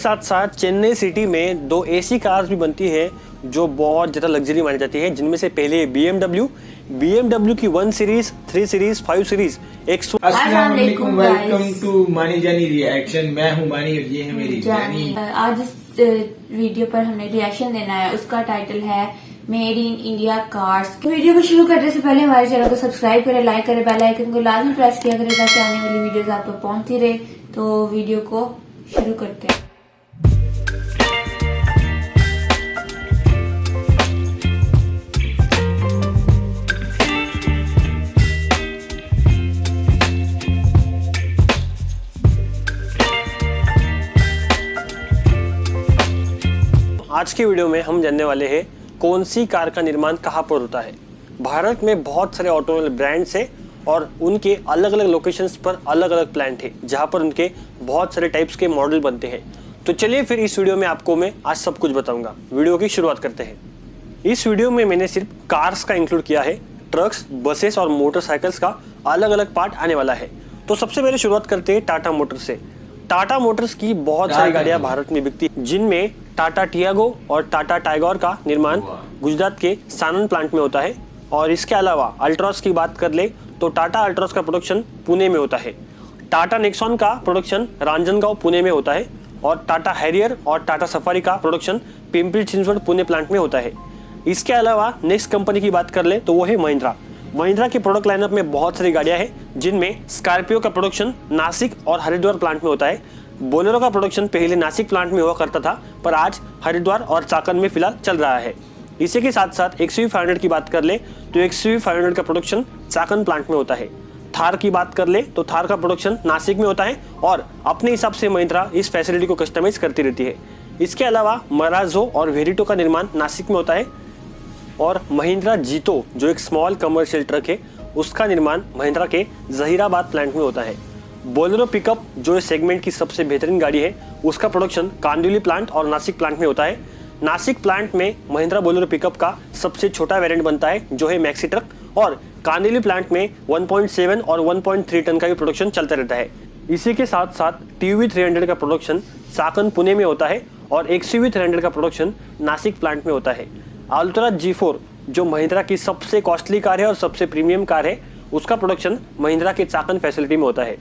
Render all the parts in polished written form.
साथ साथ चेन्नई सिटी में दो एसी कार्स भी बनती है जो बहुत ज़्यादा लग्जरी मानी जाती है, जिनमें से पहले BMW की 1 सीरीज, 3 सीरीज, 5 सीरीज, अस्सलाम वालेकुम, वेलकम टू मानी जानी रिएक्शन। मैं हूँ मानी और ये है मेरी जानी। आज इस वीडियो पर हमने रिएक्शन देना है, उसका टाइटल है made in India cars. Video को शुरू करने से पहले हमारे चैनल को सब्सक्राइब करें, लाइक करें, बेल आइकन को लाजमी प्रेस किया करें ताकि आने वाली वीडियोस आप तक पहुंचती रहे। तो वीडियो को शुरू करते हैं। आज के वीडियो में हम जानने वाले हैं कौन सी कार का निर्माण कहाँ पर होता है। भारत में बहुत सारे ऑटोमोबाइल ब्रांड्स हैं और उनके अलग अलग लोकेशंस पर अलग अलग प्लांट है जहाँ पर उनके बहुत सारे टाइप्स के मॉडल बनते हैं। तो चलिए फिर इस वीडियो में आपको मैं आज सब कुछ बताऊंगा। वीडियो की शुरुआत करते हैं। इस वीडियो में मैंने सिर्फ कार्स का इंक्लूड किया है, ट्रक्स, बसेस और मोटरसाइकिल्स का अलग अलग पार्ट आने वाला है। तो सबसे पहले शुरुआत करते हैं टाटा मोटर्स से। टाटा मोटर्स की बहुत सारी गाड़ियां भारत में बिकती हैं, जिनमें टाटा टियागो और टाटा टाइगर का निर्माण गुजरात के सानंद प्लांट में होता है। और इसके अलावा अल्ट्रॉस की बात कर ले तो टाटा अल्ट्रॉस का प्रोडक्शन पुणे में होता है। टाटा नेक्सॉन का प्रोडक्शन रांजनगांव पुणे में होता है और टाटा हैरियर और टाटा सफारी का प्रोडक्शन पिंपरी चिंचवड पुणे प्लांट में होता है। इसके अलावा नेक्स्ट कंपनी की बात कर ले तो वो है महिंद्रा के प्रोडक्ट लाइनअप में बहुत सारी गाड़ियां हैं, जिनमें स्कॉर्पियो का प्रोडक्शन नासिक और हरिद्वार प्लांट में होता है। बोलेरो का प्रोडक्शन पहले नासिक प्लांट में हुआ करता था, पर आज हरिद्वार और चाकन में फिलहाल चल रहा है। इसी के साथ साथ XUV500 की बात कर ले तो XUV500 का प्रोडक्शन चाकन प्लांट में होता है। थार की बात कर ले तो थार का प्रोडक्शन नासिक में होता है और अपने हिसाब से महिंद्रा इस फैसिलिटी को कस्टमाइज करती रहती है। इसके अलावा मराजो और वेरिटो का निर्माण नासिक में होता है और महिंद्रा जीतो जो एक स्मॉल कमर्शियल ट्रक है, उसका निर्माण महिंद्रा के जहीराबाद प्लांट में होता है। बोलेरो पिकअप जो इस सेगमेंट की सबसे बेहतरीन गाड़ी है, उसका प्रोडक्शन कांदिवली प्लांट और नासिक प्लांट में होता है। नासिक प्लांट में महिंद्रा बोलेरो पिकअप का सबसे छोटा वेरिएंट बनता है जो है मैक्सी ट्रक, और कांदिवली प्लांट में 1.7 और 1.3 टन का भी प्रोडक्शन चलता रहता है। इसी के साथ साथ TUV300 का प्रोडक्शन चाकन पुणे में होता है और XUV300 का प्रोडक्शन नासिक प्लांट में होता है। अल्ट्रा G4 जो महिंद्रा की सबसे कॉस्टली कार है और सबसे प्रीमियम कार है, उसका प्रोडक्शन महिंद्रा के चाकन फैसिलिटी में होता है।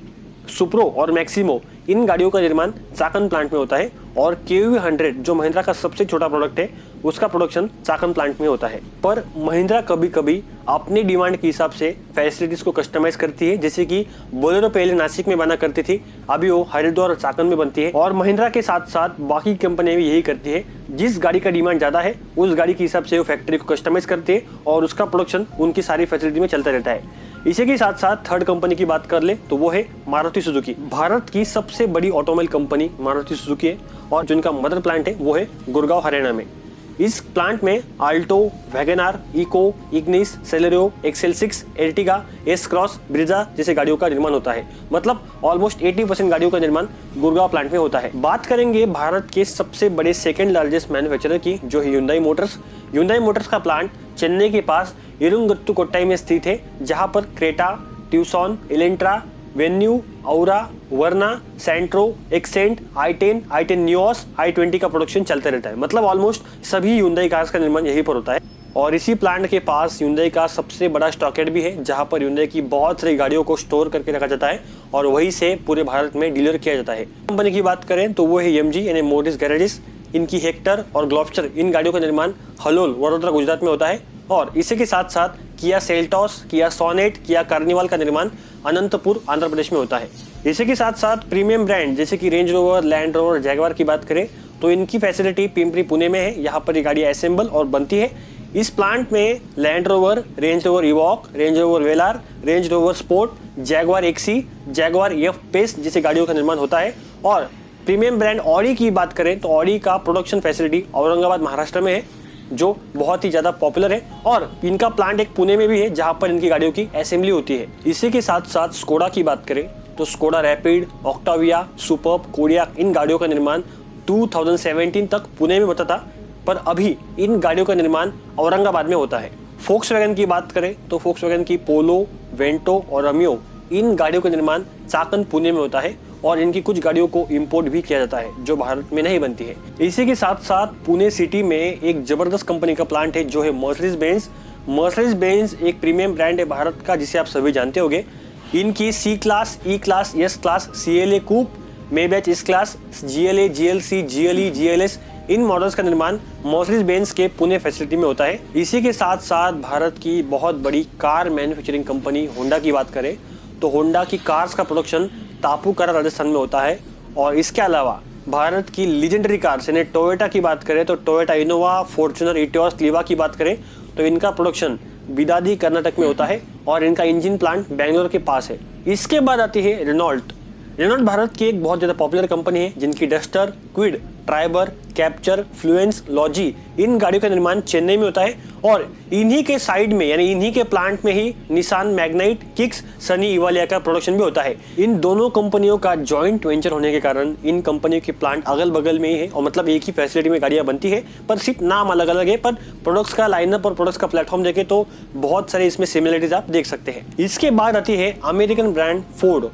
सुप्रो और मैक्सिमो इन गाड़ियों का निर्माण चाकन प्लांट में होता है और KUV100 जो महिंद्रा का सबसे छोटा प्रोडक्ट है, उसका प्रोडक्शन चाकन प्लांट में होता है। पर महिंद्रा कभी कभी अपनी डिमांड के हिसाब से फैसिलिटीज को कस्टमाइज करती है, जैसे कि बोलेरो पहले नासिक में बना करती थी, अभी वो हरिद्वार और चाकन में बनती है। और महिंद्रा के साथ साथ बाकी कंपनियां भी यही करती है, जिस गाड़ी का डिमांड ज्यादा है उस गाड़ी के हिसाब से वो फैक्ट्री को कस्टमाइज करती है और उसका प्रोडक्शन उनकी सारी फैसिलिटी में चलता रहता है। इसी के साथ साथ थर्ड कंपनी की बात कर ले तो वो है मारुति सुजुकी। भारत की सबसे बड़ी ऑटोमोबाइल कंपनी मारुति सुजुकी है और जिनका मदर प्लांट है वो है गुड़गांव हरियाणा में। इस प्लांट में Alto, WagonR, Eeco, Ignis, Celerio, XL6, Ertiga, S Cross, Brezza जैसे गाड़ियों का निर्माण होता है। मतलब ऑलमोस्ट 80% गाड़ियों का निर्माण गुड़गांव प्लांट में होता है। बात करेंगे भारत के सबसे बड़े सेकेंड लार्जेस्ट मैन्युफैक्चरर की, जो है Hyundai मोटर्स का प्लांट चेन्नई के पास इरुंगत्तु कोट्टाई में स्थित है, जहां पर क्रेटा, ट्यूसॉन, एलेंट्रा, वेन्यू, औरा, वर्ना, सेंट्रो, एक्सेंट, i10 न्यूऑस, i20 का प्रोडक्शन चलता रहता है। मतलब ऑलमोस्ट सभी Hyundai कार्स का निर्माण यहीं पर होता है। और इसी प्लांट के पास Hyundai का सबसे बड़ा स्टॉकयार्ड भी है, जहां पर Hyundai की बहुत सारी गाड़ियों को स्टोर करके रखा जाता है और वहीं से पूरे भारत में डीलर किया जाता है। कंपनी की बात करें तो वो है MG यानी मोटर्स गैरेजेस। इनकी हेक्टर और ग्लॉबस्टर इन गाड़ियों का निर्माण हलोल, वडोदरा, गुजरात में होता है। और इसी के साथ साथ किया सेल्टॉस, किया सोनेट, किया कार्निवाल का निर्माण अनंतपुर, आंध्र प्रदेश में होता है। इसी के साथ साथ प्रीमियम ब्रांड जैसे कि range rover, land rover, Jaguar की बात करें तो इनकी फैसिलिटी पिंपरी, पुणे में है। यहाँ पर ये गाड़ियाँ असेंबल और बनती है। इस प्लांट में Land Rover, Range Rover Evoque, Range Rover Velar, Range Rover Sport, Jaguar XC, Jaguar F Pace जैसे गाड़ियों का निर्माण होता है। और प्रीमियम ब्रांड ऑडी की बात करें तो ऑडी का प्रोडक्शन फैसिलिटी औरंगाबाद, महाराष्ट्र में है, जो बहुत ही ज्यादा पॉपुलर है। और इनका प्लांट एक पुणे में भी है, जहां पर इनकी गाड़ियों की असेंबली होती है। इसी के साथ साथ स्कोडा की बात करें तो Skoda Rapid, Octavia, Superb, Kodiaq इन गाड़ियों का निर्माण 2017 तक पुणे में होता था, पर अभी इन गाड़ियों का निर्माण औरंगाबाद में होता है। फोक्सवैगन की बात करें तो फोक्सवैगन की पोलो, वेंटो और रमियो इन गाड़ियों का निर्माण चाकन पुणे में होता है और इनकी कुछ गाड़ियों को इंपोर्ट भी किया जाता है जो भारत में नहीं बनती है। इसी के साथ साथ पुणे सिटी में एक जबरदस्त कंपनी का प्लांट है जो है मर्सिडीज बेंज। मर्सिडीज बेंज एक प्रीमियम ब्रांड है भारत का जिसे आप सभी जानते होंगे। इनकी C class, E class, S class, CLA coupe, Maybach S class, GLA, GLC, GLE, GLS इन मॉडल्स का निर्माण मर्सिडीज बेंज के पुणे फैसिलिटी में होता है। इसी के साथ साथ भारत की बहुत बड़ी कार मैन्युफैक्चरिंग कंपनी होंडा की बात करें तो होंडा की कार्स का प्रोडक्शन तापूकारा राजस्थान में होता है। और इसके अलावा भारत की लीजेंडरी कार्स यानी टोयोटा की बात करें तो टोयोटा इनोवा, फॉर्च्यूनर, इटियोस, लीवा की बात करें तो इनका प्रोडक्शन बिदादी कर्नाटक में होता है और इनका इंजन प्लांट बेंगलोर के पास है। इसके बाद आती है रेनॉल्ट। रेनॉल्ट भारत की एक बहुत ज्यादा पॉपुलर कंपनी है जिनकी Duster, Kwid, Triber, Captur, Fluence, Lodgy इन गाड़ियों का निर्माण चेन्नई में होता है और इन्हीं के साइड में यानी इन्हीं के प्लांट में ही निसान मैग्नाइट, किक्स, सनी इवालिया का प्रोडक्शन भी होता है। इन दोनों कंपनियों का जॉइंट वेंचर होने के कारण इन कंपनियों के प्लांट अगल बगल में ही है और मतलब एक ही फैसिलिटी में गाड़ियां बनती है पर सिर्फ नाम अलग अलग है। पर प्रोडक्ट्स का लाइनअप और प्रोडक्ट्स का प्लेटफॉर्म देखें तो बहुत सारे इसमें सिमिलरिटीज आप देख सकते हैं। इसके बाद आती है अमेरिकन ब्रांड फोर्ड।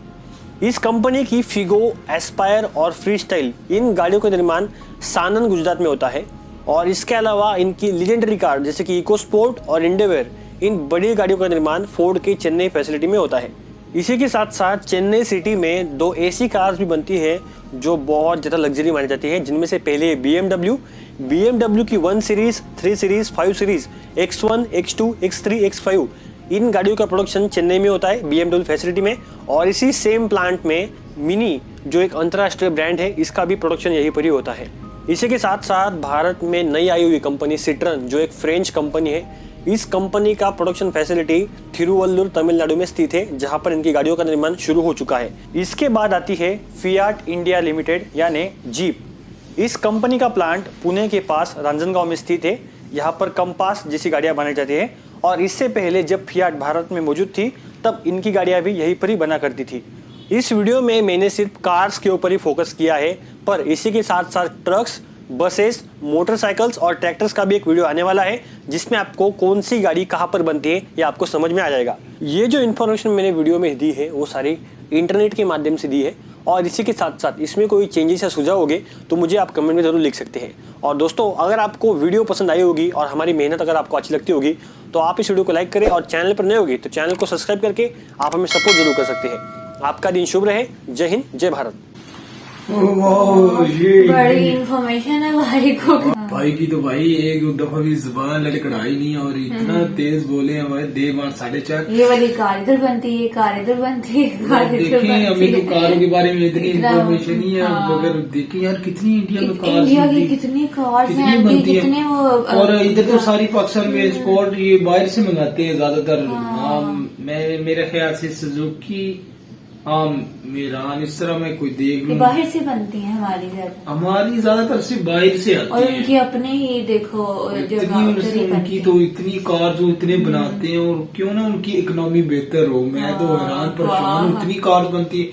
इस कंपनी की फिगो, एस्पायर और फ्रीस्टाइल इन गाड़ियों का निर्माण सानंद गुजरात में होता है और इसके अलावा इनकी लीजेंडरी कार जैसे कि इको स्पोर्ट और इंडेवर इन बड़ी गाड़ियों का निर्माण फोर्ड के चेन्नई फैसिलिटी में होता है। इसी के साथ साथ चेन्नई सिटी में 2 AC कार्स भी बनती है जो बहुत ज़्यादा लग्जरी मानी जाती है जिनमें से पहले है BMW की 1 series, 3 series, 5 series, X1, X2, X3, X5 इन गाड़ियों का प्रोडक्शन चेन्नई में होता है BMW फैसिलिटी में। और इसी सेम प्लांट में मिनी जो एक अंतर्राष्ट्रीय ब्रांड है इसका भी प्रोडक्शन यहीं पर ही होता है। इसी के साथ साथ भारत में नई आई हुई कंपनी सिट्रन जो एक फ्रेंच कंपनी है, इस कंपनी का प्रोडक्शन फैसिलिटी थिरुवल्लुर तमिलनाडु में स्थित है जहां पर इनकी गाड़ियों का निर्माण शुरू हो चुका है। इसके बाद आती है फियाट इंडिया लिमिटेड यानी जीप। इस कंपनी का प्लांट पुणे के पास रांजनगांव में स्थित है। यहाँ पर कंपास जैसी गाड़ियां बनाई जाती है और इससे पहले जब फियाट भारत में मौजूद थी तब इनकी गाड़ियां भी यहीं पर ही बना करती थी। इस वीडियो में मैंने सिर्फ कार्स के ऊपर ही फोकस किया है पर इसी के साथ साथ ट्रक्स, बसेस, मोटरसाइकिल्स और ट्रैक्टर्स का भी एक वीडियो आने वाला है जिसमें आपको कौन सी गाड़ी कहाँ पर बनती है ये आपको समझ में आ जाएगा। ये जो इन्फॉर्मेशन मैंने वीडियो में दी है वो सारी इंटरनेट के माध्यम से दी है और इसी के साथ साथ इसमें कोई चेंजेस या सुझाव होंगे तो मुझे आप कमेंट में जरूर लिख सकते हैं। और दोस्तों अगर आपको वीडियो पसंद आई होगी और हमारी मेहनत अगर आपको अच्छी लगती होगी तो आप इस वीडियो को लाइक करें और चैनल पर नए होगी तो चैनल को सब्सक्राइब करके आप हमें सपोर्ट जरूर कर सकते हैं। आपका दिन शुभ रहे। जय हिंद, जय भारत। बड़ी इन्फॉर्मेशन है भाई को। भाई की तो भाई एक दफा भी जुबान लड़खड़ाई नहीं और इतना तेज बोले हैं भाई 4:30 ये वाली कार इधर बनती है, कार इधर बनती है, कार इधर देखें बनती हमें तो है। कारों के बारे में इतनी इतना- इन्फॉर्मेशन नहीं है। हाँ। अगर देखें यार कितनी इंडिया में कार्स इंडिया की बनती- कितनी कार्स कितनी हैं, बनती है कितने वो और इधर तो सारी पाकिस्तान में एक्सपोर्ट ये बाहर से मंगाते हैं ज्यादातर। मैं मेरे ख्याल से सुजुकी, मीरान इस तरह मैं कोई देख ये लूं बाहर से बनती है हमारी ज्यादा हमारी ज्यादातर से बाहर से और आती है। उनकी अपने ही देखो इतनी जगह उधर ही उनकी बनती तो इतनी कार जो इतने बनाते हैं और क्यों ना उनकी इकोनॉमी बेहतर हो। मैं तो हैरान परेशान हूँ इतनी कार बनती है।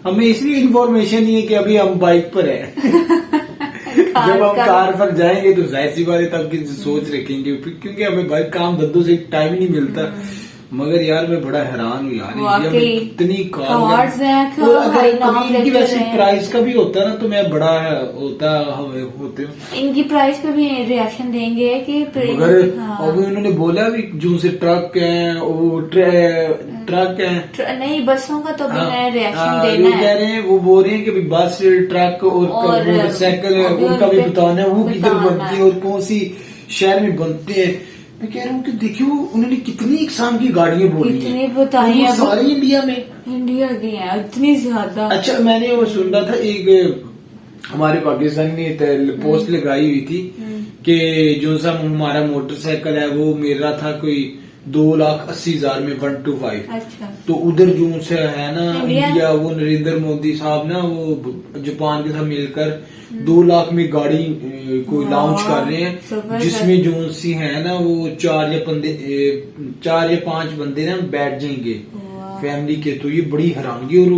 हमें इसलिए इन्फॉर्मेशन नहीं है कि अभी हम बाइक पर है जब हम कार पर जाएंगे तो जाहिर सी बात है तब की सोच रखेंगे क्योंकि हमें भाई काम धंधों से टाइम ही नहीं मिलता। मगर यार मैं बड़ा हैरान हूँ यार इंडिया में इतनी कार्स हैं और अगर भाई नाम कभी इनकी लेते वैसे हैं। प्राइस का भी होता ना तो मैं बड़ा होते हूँ। इनकी प्राइस पे भी रिएक्शन देंगे कि मगर अभी उन्होंने बोला भी जो से ट्रक हैं वो ट्रक हैं नहीं बसों का तो भी नया रिएक्शन ये देना कह है। रहे हैं वो बोल रहे हैं कि भी बस ट्रक और मोटरसाइकिल उनका भी बताना है वो किधर बनती है और कौन सी शहर में बनते हैं। मैं कह रहा हूँ कि देखियो उन्होंने कितनी इकसाम की गाड़ियां बोली कितनी हैं बताई वो है सारी इंडिया में। इंडिया की है इतनी ज्यादा। अच्छा मैंने वो सुन रहा था एक हमारे पाकिस्तान में पोस्ट लगाई हुई थी कि जो सा हमारा मोटरसाइकिल है वो मेरा था कोई 2,80,000 में 125। अच्छा तो उधर जो से है ना इंडिया? इंडिया वो नरेंद्र मोदी साहब ना वो जापान के साथ मिलकर 2 लाख में गाड़ी को लॉन्च कर रहे हैं जिसमें जो सी है ना वो 4 या 5 बंदे ना बैठ जाएंगे फैमिली के। तो ये बड़ी हैरानगी और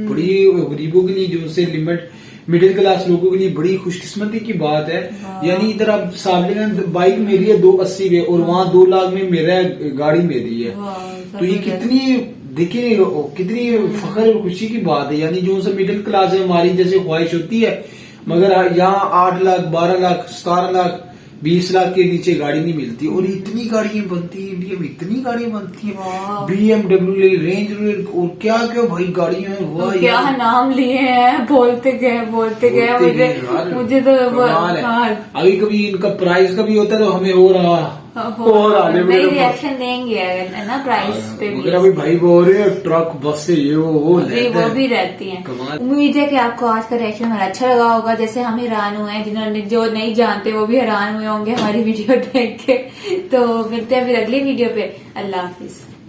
बड़ी गरीबों के लिए जो से लिमिट मिडिल क्लास लोगों के लिए बड़ी खुशकिस्मती की बात है। यानी इधर आप सामने बाइक मेरी है 280 में और वहाँ 2 लाख में मेरा गाड़ी मेरी है। तो ये कितनी देखिए कितनी फख्र और खुशी की बात है। यानी जो सब मिडिल क्लास है हमारी जैसे ख्वाहिश होती है, मगर यहाँ 8 लाख 12 लाख 17 लाख 20 लाख के नीचे गाड़ी नहीं मिलती। और इतनी गाड़ियां बनती है इंडिया में, इतनी गाड़ियां बनती है, BMW, रेंज रोवर और क्या क्या भाई गाड़ियां हैं। वाह क्या यार, नाम लिए हैं, बोलते गए मुझे तो कमाल है। अभी कभी इनका प्राइस का भी होता है तो हमें हो रहा नहीं रिएक्शन देंगे है ना प्राइस पे भी। मगर अभी भाई बोल रहे हैं ट्रक बस से ये वो भी रहती हैं। कमाल। उम्मीद है कि आपको आज का रिएक्शन हमारा अच्छा लगा होगा, जैसे हम हैरान हुए हैं, जिन्होंने जो नहीं जानते वो भी हैरान हुए होंगे हमारी वीडियो देख के। तो मिलते हैं फिर अगली वीडियो पे। अल्लाह हाफिज।